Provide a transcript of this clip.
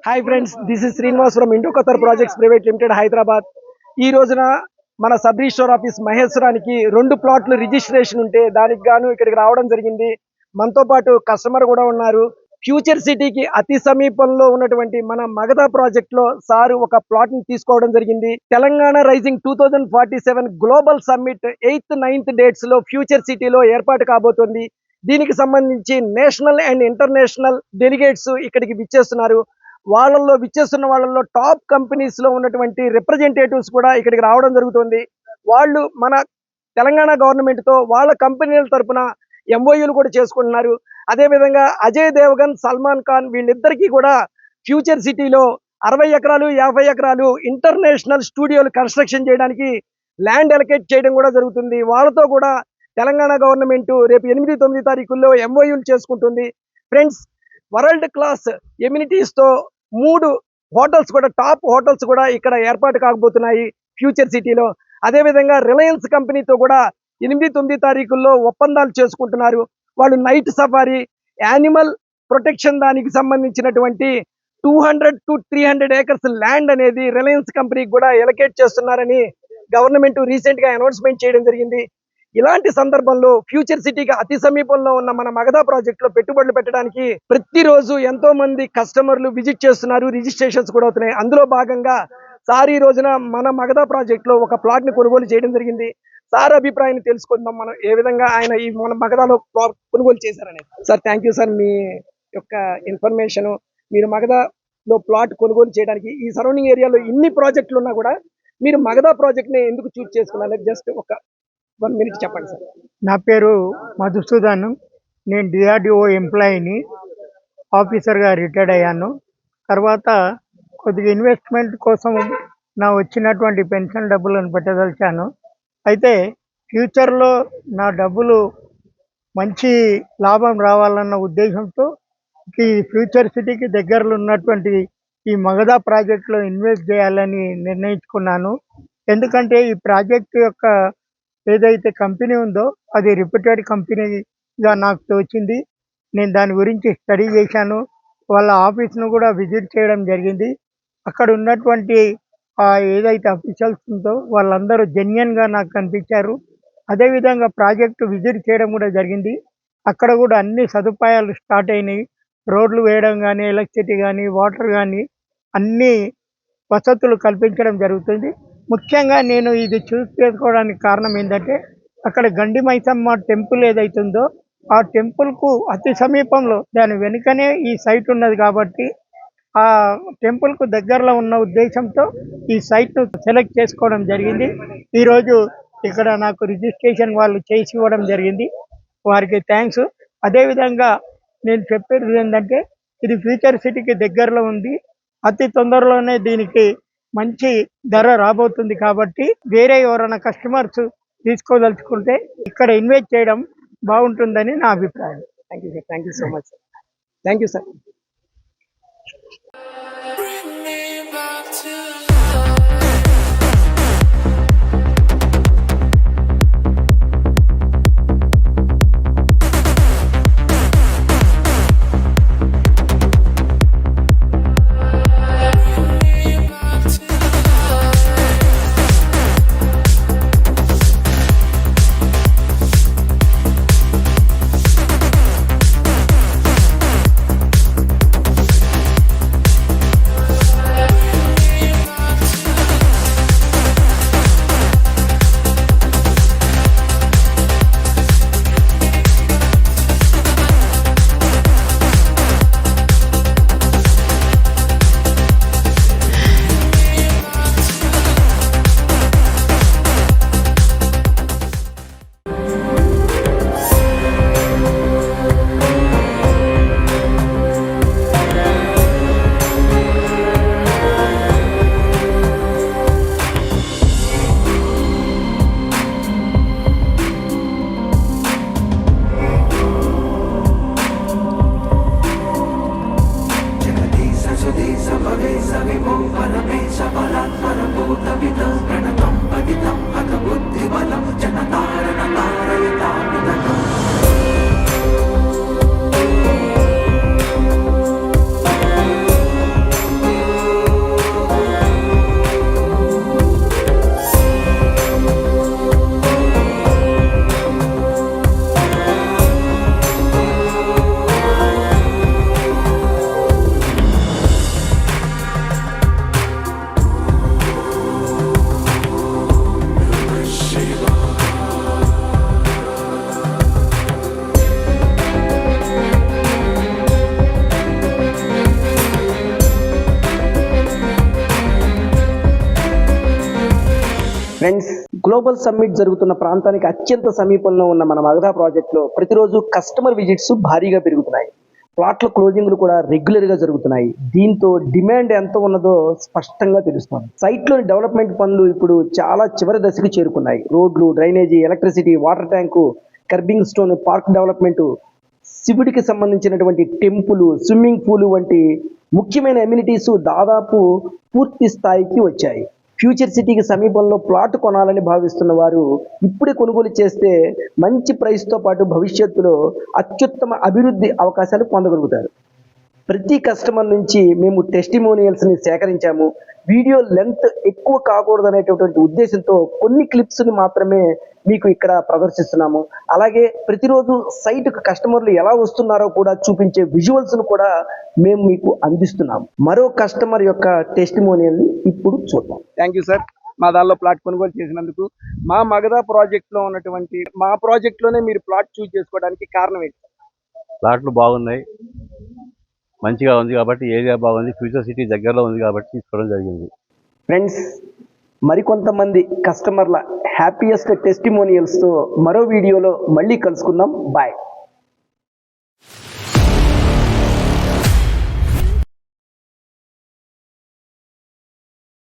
Hi friends, this is Srinivas from Indo Qatar projects private limited Hyderabad. ఈ రోజున మన సబ్ రిజిస్టర్ ఆఫీస్ మహేశ్వరానికి 2 ప్లాట్లు రిజిస్ట్రేషన్ ఉంటే దానికి గాను ఇక్కడికి రావడం జరిగింది. మనతో పాటు కస్టమర్ కూడా ఉన్నారు. ఫ్యూచర్ సిటీకి అతి సమీపంలో ఉన్నటువంటి మన మగధ ప్రాజెక్ట్ లో సార్ ఒక ప్లాట్ ని తీసుకోవడం జరిగింది. Telangana rising 2047 global summit 8th 9th dates లో ఫ్యూచర్ సిటీలో ఏర్పాటు కాబోతోంది. దీనికి సంబంధించి నేషనల్ అండ్ ఇంటర్నేషనల్ డెలిగేట్స్ ఇక్కడికి విచ్చేస్తున్నారు. విచ్చేస్తున్న వాళ్ళల్లో టాప్ కంపెనీస్ లో ఉన్నటువంటి రిప్రజెంటేటివ్స్ కూడా ఇక్కడికి రావడం జరుగుతుంది. వాళ్ళు మన తెలంగాణ గవర్నమెంట్ తో వాళ్ళ కంపెనీల తరపున ఎంఓయూలు కూడా చేసుకుంటున్నారు. అదేవిధంగా అజయ్ దేవగన్, సల్మాన్ ఖాన్ వీళ్ళిద్దరికీ కూడా ఫ్యూచర్ సిటీలో 60 ఎకరాలు 50 ఎకరాలు ఇంటర్నేషనల్ స్టూడియోలు కన్స్ట్రక్షన్ చేయడానికి ల్యాండ్ ఎలకేట్ చేయడం కూడా జరుగుతుంది. వాళ్ళతో కూడా తెలంగాణ గవర్నమెంట్ రేపు 8, 9 తారీఖుల్లో ఎంఓయూలు చేసుకుంటుంది. ఫ్రెండ్స్, వరల్డ్ క్లాస్ ఎమ్యూనిటీస్ తో 3 హోటల్స్ కూడా, టాప్ హోటల్స్ కూడా ఇక్కడ ఏర్పాటు కాబోతున్నాయి ఫ్యూచర్ సిటీలో. అదేవిధంగా రిలయన్స్ కంపెనీతో కూడా 8, 9 తారీఖుల్లో ఒప్పందాలు చేసుకుంటున్నారు. వాళ్ళు నైట్ సఫారీ, యానిమల్ ప్రొటెక్షన్ దానికి సంబంధించినటువంటి 200 to 300 ఏకర్స్ ల్యాండ్ అనేది రిలయన్స్ కంపెనీకి కూడా ఎలకేట్ చేస్తున్నారని గవర్నమెంట్ రీసెంట్ గా అనౌన్స్మెంట్ చేయడం జరిగింది. ఇలాంటి సందర్భంలో ఫ్యూచర్ సిటీకి అతి సమీపంలో ఉన్న మన మగధ ప్రాజెక్ట్ లో పెట్టుబడులు పెట్టడానికి ప్రతిరోజు ఎంతో మంది కస్టమర్లు విజిట్ చేస్తున్నారు. రిజిస్ట్రేషన్స్ కూడా అవుతున్నాయి. అందులో భాగంగా సార్ ఈ రోజున మన మగధ ప్రాజెక్ట్ లో ఒక ప్లాట్ ని కొనుగోలు చేయడం జరిగింది. సార్ అభిప్రాయాన్ని తెలుసుకుందాం మనం, ఏ విధంగా ఆయన ఈ మన మగధలో కొనుగోలు చేశారనేది. సార్, థ్యాంక్ యూ సార్, మీ యొక్క ఇన్ఫర్మేషన్. మీరు మగధలో ప్లాట్ కొనుగోలు చేయడానికి ఈ సరౌండింగ్ ఏరియాలో ఇన్ని ప్రాజెక్టులు ఉన్నా కూడా మీరు మగధ ప్రాజెక్ట్ ని ఎందుకు చూస్ చేసుకున్నారు? జస్ట్ ఒక 1 minute చెప్పండి సార్. నా పేరు మధుసూదన్. నేను డిఆర్డిఓ ఎంప్లాయీని, ఆఫీసర్గా రిటైర్డ్ అయ్యాను. తర్వాత కొద్దిగా ఇన్వెస్ట్మెంట్ కోసం నా వచ్చినటువంటి పెన్షన్ డబ్బులను పెట్టదలిచాను. అయితే ఫ్యూచర్లో నా డబ్బులు మంచి లాభం రావాలన్న ఉద్దేశంతో ఈ ఫ్యూచర్ సిటీకి దగ్గరలో ఉన్నటువంటి ఈ మగధ ప్రాజెక్టులో ఇన్వెస్ట్ చేయాలని నిర్ణయించుకున్నాను. ఎందుకంటే ఈ ప్రాజెక్టు యొక్క ఏదైతే కంపెనీ ఉందో అది రిప్యూటెడ్ కంపెనీగా నాకు తోచింది. నేను దాని గురించి స్టడీ చేశాను. వాళ్ళ ఆఫీస్ను కూడా విజిట్ చేయడం జరిగింది. అక్కడ ఉన్నటువంటి ఏదైతే అఫీషియల్స్ ఉందో వాళ్ళందరూ జెన్యున్గా నాకు కనిపించారు. అదేవిధంగా ప్రాజెక్టు విజిట్ చేయడం కూడా జరిగింది. అక్కడ కూడా అన్ని సదుపాయాలు స్టార్ట్ అయినాయి. రోడ్లు వేయడం కానీ, ఎలక్ట్రిసిటీ కానీ, వాటర్ కానీ అన్ని వసతులు కల్పించడం జరుగుతుంది. ముఖ్యంగా నేను ఇది చూస్ చేసుకోవడానికి కారణం ఏంటంటే అక్కడ గండి మైసమ్మ టెంపుల్ ఏదైతుందో ఆ టెంపుల్కు అతి సమీపంలో దాని వెనుకనే ఈ సైట్ ఉన్నది కాబట్టి ఆ టెంపుల్కు దగ్గరలో ఉన్న ఉద్దేశంతో ఈ సైట్ను సెలెక్ట్ చేసుకోవడం జరిగింది. ఈరోజు ఇక్కడ నాకు రిజిస్ట్రేషన్ వాళ్ళు చేసి ఇవ్వడం జరిగింది. వారికి థ్యాంక్స్. అదేవిధంగా నేను చెప్పేది ఏంటంటే ఇది ఫ్యూచర్ సిటీకి దగ్గరలో ఉంది. అతి తొందరలోనే దీనికి మంచి ధర రాబోతుంది కాబట్టి వేరే ఎవరైనా కస్టమర్స్ తీసుకోదలుచుకుంటే ఇక్కడ ఇన్వెస్ట్ చేయడం బాగుంటుందని నా అభిప్రాయం. Thank you sir, thank you so much sir, thank you sir. Global summit జరుగుతున్న ప్రాంతానికి అత్యంత సమీపంలో ఉన్న మన మగధ ప్రాజెక్టులో ప్రతిరోజు కస్టమర్ విజిట్స్ భారీగా పెరుగుతున్నాయి. ప్లాట్ల క్లోజింగ్లు కూడా రెగ్యులర్గా జరుగుతున్నాయి. దీంతో డిమాండ్ ఎంత ఉన్నదో స్పష్టంగా తెలుస్తోంది. సైట్లోని డెవలప్మెంట్ పనులు ఇప్పుడు చాలా చివరి దశకు చేరుకున్నాయి. రోడ్లు, drainage, electricity, water tank, kerbing stone, park development, శివుడికి సంబంధించినటువంటి టెంపుల్, స్విమ్మింగ్ పూల్ వంటి ముఖ్యమైన అమ్యూనిటీస్ దాదాపు పూర్తి స్థాయికి వచ్చాయి. ఫ్యూచర్ సిటీకి సమీపంలో ప్లాట్ కొనాలని భావిస్తున్న వారు ఇప్పుడే కొనుగోలు చేస్తే మంచి ప్రైస్తో పాటు భవిష్యత్తులో అత్యుత్తమ అభివృద్ధి అవకాశాలు పొందగలుగుతారు. ప్రతి కస్టమర్ నుంచి మేము టెస్టిమోనియల్స్ని సేకరించాము. వీడియో లెంత్ ఎక్కువ కాకూడదు అనేటటువంటి ఉద్దేశంతో కొన్ని క్లిప్స్ని మాత్రమే మీకు ఇక్కడ ప్రదర్శిస్తున్నాము. అలాగే ప్రతిరోజు సైట్కు కస్టమర్లు ఎలా వస్తున్నారో కూడా చూపించే విజువల్స్ను కూడా మేము మీకు అందిస్తున్నాము. మరో కస్టమర్ యొక్క టెస్టిమోనియల్ని ఇప్పుడు చూద్దాం. థ్యాంక్ యూ సార్, మా దానిలో ప్లాట్ కొనుగోలు చేసినందుకు. మా మగధ ప్రాజెక్ట్లో ఉన్నటువంటి మా ప్రాజెక్ట్లోనే మీరు ప్లాట్ చూస్ చేసుకోవడానికి కారణం ఏంటి? ప్లాట్లు బాగున్నాయి, మంచిగా ఉంది కాబట్టి, ఏరియా బాగుంది, ఫ్యూచర్ సిటీ దగ్గరలో ఉంది కాబట్టి తీసుకోవడం జరిగింది. ఫ్రెండ్స్, మరికొంతమంది కస్టమర్ల హ్యాపీయెస్ట్ టెస్టిమోనియల్స్తో మరో వీడియోలో మళ్ళీ కలుసుకుందాం. బాయ్.